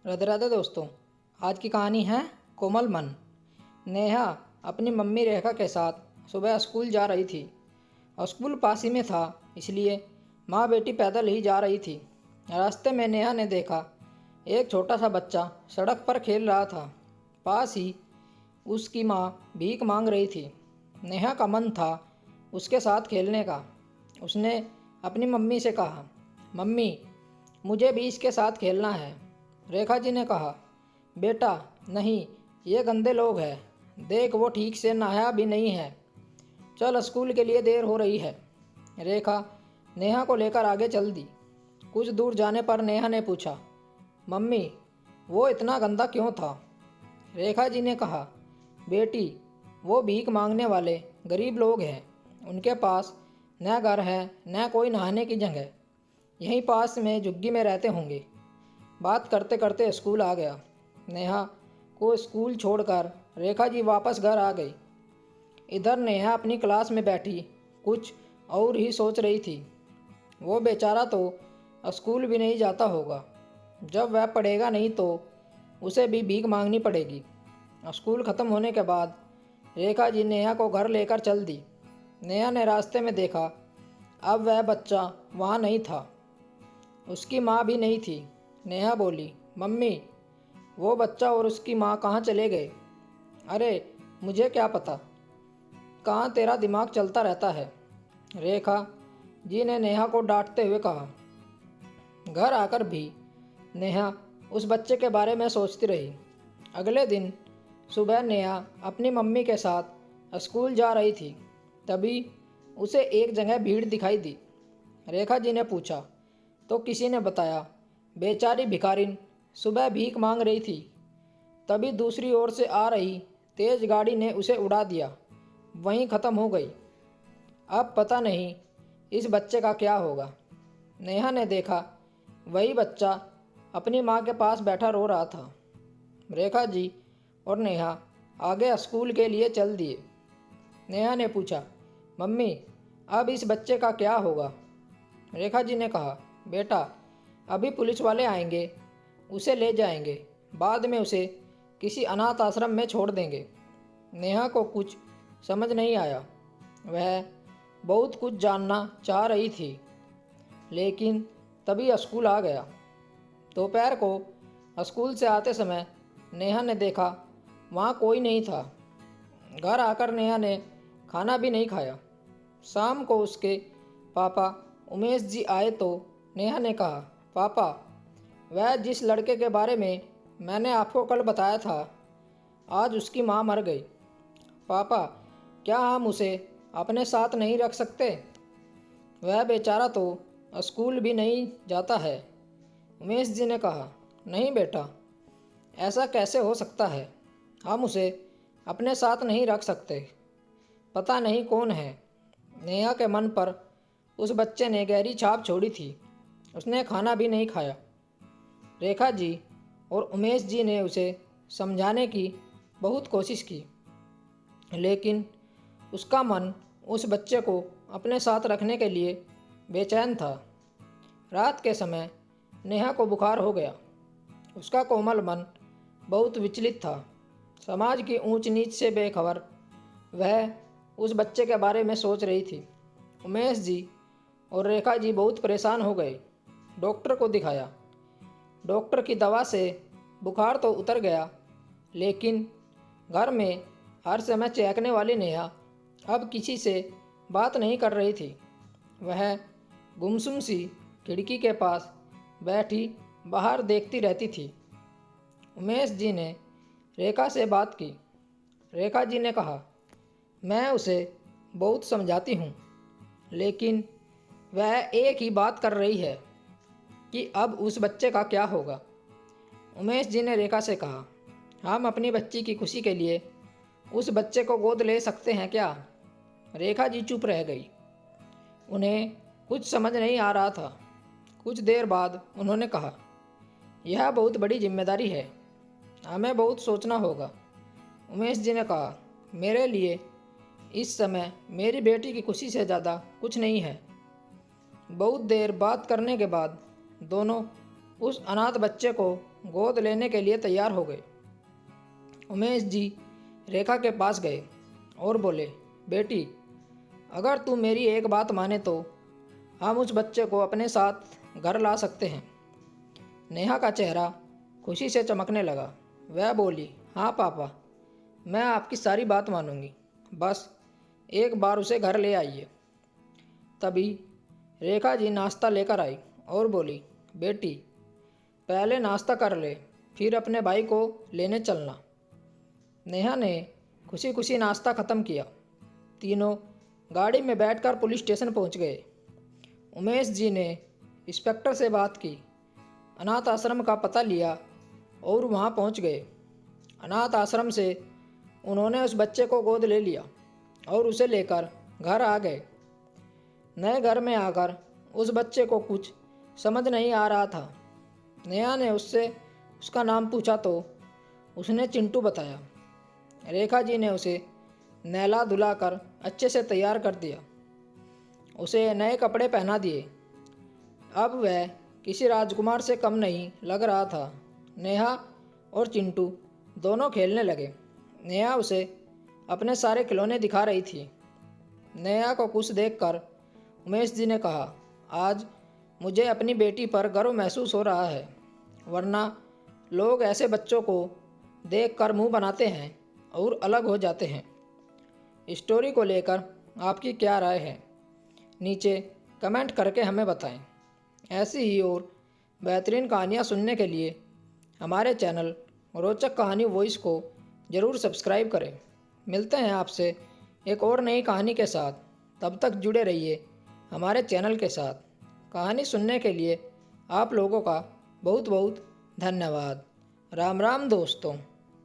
राधे राधे दोस्तों। आज की कहानी है कोमल मन। नेहा अपनी मम्मी रेखा के साथ सुबह स्कूल जा रही थी और स्कूल पास ही में था, इसलिए माँ बेटी पैदल ही जा रही थी। रास्ते में नेहा ने देखा एक छोटा सा बच्चा सड़क पर खेल रहा था। पास ही उसकी माँ भीख मांग रही थी। नेहा का मन था उसके साथ खेलने का। उसने अपनी मम्मी से कहा, मम्मी मुझे भी इसके साथ खेलना है। रेखा जी ने कहा, बेटा नहीं, ये गंदे लोग हैं, देख वो ठीक से नहाया भी नहीं है। चल स्कूल के लिए देर हो रही है। रेखा नेहा को लेकर आगे चल दी। कुछ दूर जाने पर नेहा ने पूछा, मम्मी वो इतना गंदा क्यों था? रेखा जी ने कहा, बेटी वो भीख मांगने वाले गरीब लोग हैं, उनके पास न घर है न कोई नहाने की जगह, यहीं पास में झुग्गी में रहते होंगे। बात करते करते स्कूल आ गया। नेहा को स्कूल छोड़कर रेखा जी वापस घर आ गई। इधर नेहा अपनी क्लास में बैठी कुछ और ही सोच रही थी। वो बेचारा तो स्कूल भी नहीं जाता होगा। जब वह पढ़ेगा नहीं तो उसे भी भीख मांगनी पड़ेगी। स्कूल ख़त्म होने के बाद रेखा जी नेहा को घर लेकर चल दी। नेहा ने रास्ते में देखा अब वह बच्चा वहाँ नहीं था, उसकी माँ भी नहीं थी। नेहा बोली, मम्मी वो बच्चा और उसकी माँ कहाँ चले गए? अरे मुझे क्या पता, कहाँ तेरा दिमाग चलता रहता है, रेखा जी ने नेहा को डांटते हुए कहा। घर आकर भी नेहा उस बच्चे के बारे में सोचती रही। अगले दिन सुबह नेहा अपनी मम्मी के साथ स्कूल जा रही थी। तभी उसे एक जगह भीड़ दिखाई दी। रेखा जी ने पूछा तो किसी ने बताया बेचारी भिखारिन सुबह भीख मांग रही थी। तभी दूसरी ओर से आ रही तेज गाड़ी ने उसे उड़ा दिया, वहीं ख़त्म हो गई। अब पता नहीं इस बच्चे का क्या होगा। नेहा ने देखा वही बच्चा अपनी माँ के पास बैठा रो रहा था। रेखा जी और नेहा आगे स्कूल के लिए चल दिए। नेहा ने पूछा, मम्मी अब इस बच्चे का क्या होगा? रेखा जी ने कहा, बेटा अभी पुलिस वाले आएंगे, उसे ले जाएंगे, बाद में उसे किसी अनाथ आश्रम में छोड़ देंगे। नेहा को कुछ समझ नहीं आया। वह बहुत कुछ जानना चाह रही थी, लेकिन तभी स्कूल आ गया। दोपहर को स्कूल से आते समय नेहा ने देखा वहाँ कोई नहीं था। घर आकर नेहा ने खाना भी नहीं खाया। शाम को उसके पापा उमेश जी आए तो नेहा ने कहा, पापा वह जिस लड़के के बारे में मैंने आपको कल बताया था, आज उसकी माँ मर गई। पापा क्या हम उसे अपने साथ नहीं रख सकते? वह बेचारा तो स्कूल भी नहीं जाता है। उमेश जी ने कहा, नहीं बेटा, ऐसा कैसे हो सकता है, हम उसे अपने साथ नहीं रख सकते। पता नहीं कौन है। नेहा के मन पर उस बच्चे ने गहरी छाप छोड़ी थी। उसने खाना भी नहीं खाया। रेखा जी और उमेश जी ने उसे समझाने की बहुत कोशिश की, लेकिन उसका मन उस बच्चे को अपने साथ रखने के लिए बेचैन था। रात के समय नेहा को बुखार हो गया। उसका कोमल मन बहुत विचलित था। समाज की ऊंच नीच से बेखबर वह उस बच्चे के बारे में सोच रही थी। उमेश जी और रेखा जी बहुत परेशान हो गए। डॉक्टर को दिखाया। डॉक्टर की दवा से बुखार तो उतर गया, लेकिन घर में हर समय चहकने वाली नेहा अब किसी से बात नहीं कर रही थी। वह गुमसुम सी खिड़की के पास बैठी बाहर देखती रहती थी। उमेश जी ने रेखा से बात की। रेखा जी ने कहा, मैं उसे बहुत समझाती हूँ, लेकिन वह एक ही बात कर रही है कि अब उस बच्चे का क्या होगा। उमेश जी ने रेखा से कहा, हम अपनी बच्ची की खुशी के लिए उस बच्चे को गोद ले सकते हैं क्या? रेखा जी चुप रह गई। उन्हें कुछ समझ नहीं आ रहा था। कुछ देर बाद उन्होंने कहा, यह बहुत बड़ी जिम्मेदारी है, हमें बहुत सोचना होगा। उमेश जी ने कहा, मेरे लिए इस समय मेरी बेटी की खुशी से ज़्यादा कुछ नहीं है। बहुत देर बात करने के बाद दोनों उस अनाथ बच्चे को गोद लेने के लिए तैयार हो गए। उमेश जी रेखा के पास गए और बोले, बेटी, अगर तू मेरी एक बात माने तो हम उस बच्चे को अपने साथ घर ला सकते हैं। नेहा का चेहरा खुशी से चमकने लगा। वह बोली, हाँ पापा, मैं आपकी सारी बात मानूंगी, बस एक बार उसे घर ले आइए। तभी रेखा जी नाश्ता लेकर आई और बोली, बेटी, पहले नाश्ता कर ले, फिर अपने भाई को लेने चलना। नेहा ने खुशी खुशी नाश्ता ख़त्म किया। तीनों गाड़ी में बैठकर पुलिस स्टेशन पहुंच गए। उमेश जी ने इंस्पेक्टर से बात की, अनाथ आश्रम का पता लिया और वहां पहुंच गए। अनाथ आश्रम से उन्होंने उस बच्चे को गोद ले लिया और उसे लेकर घर आ गए। नए घर में आकर उस बच्चे को कुछ समझ नहीं आ रहा था। नेहा ने उससे उसका नाम पूछा तो उसने चिंटू बताया। रेखा जी ने उसे नहला धुलाकर अच्छे से तैयार कर दिया, उसे नए कपड़े पहना दिए। अब वह किसी राजकुमार से कम नहीं लग रहा था। नेहा और चिंटू दोनों खेलने लगे। नेहा उसे अपने सारे खिलौने दिखा रही थी। नेहा को खुश देखकर उमेश जी ने कहा, आज मुझे अपनी बेटी पर गर्व महसूस हो रहा है, वरना लोग ऐसे बच्चों को देखकर मुंह बनाते हैं और अलग हो जाते हैं। स्टोरी को लेकर आपकी क्या राय है, नीचे कमेंट करके हमें बताएं। ऐसी ही और बेहतरीन कहानियाँ सुनने के लिए हमारे चैनल रोचक कहानी वॉइस को ज़रूर सब्सक्राइब करें। मिलते हैं आपसे एक और नई कहानी के साथ, तब तक जुड़े रहिए हमारे चैनल के साथ। कहानी सुनने के लिए आप लोगों का बहुत बहुत धन्यवाद। राम राम दोस्तों।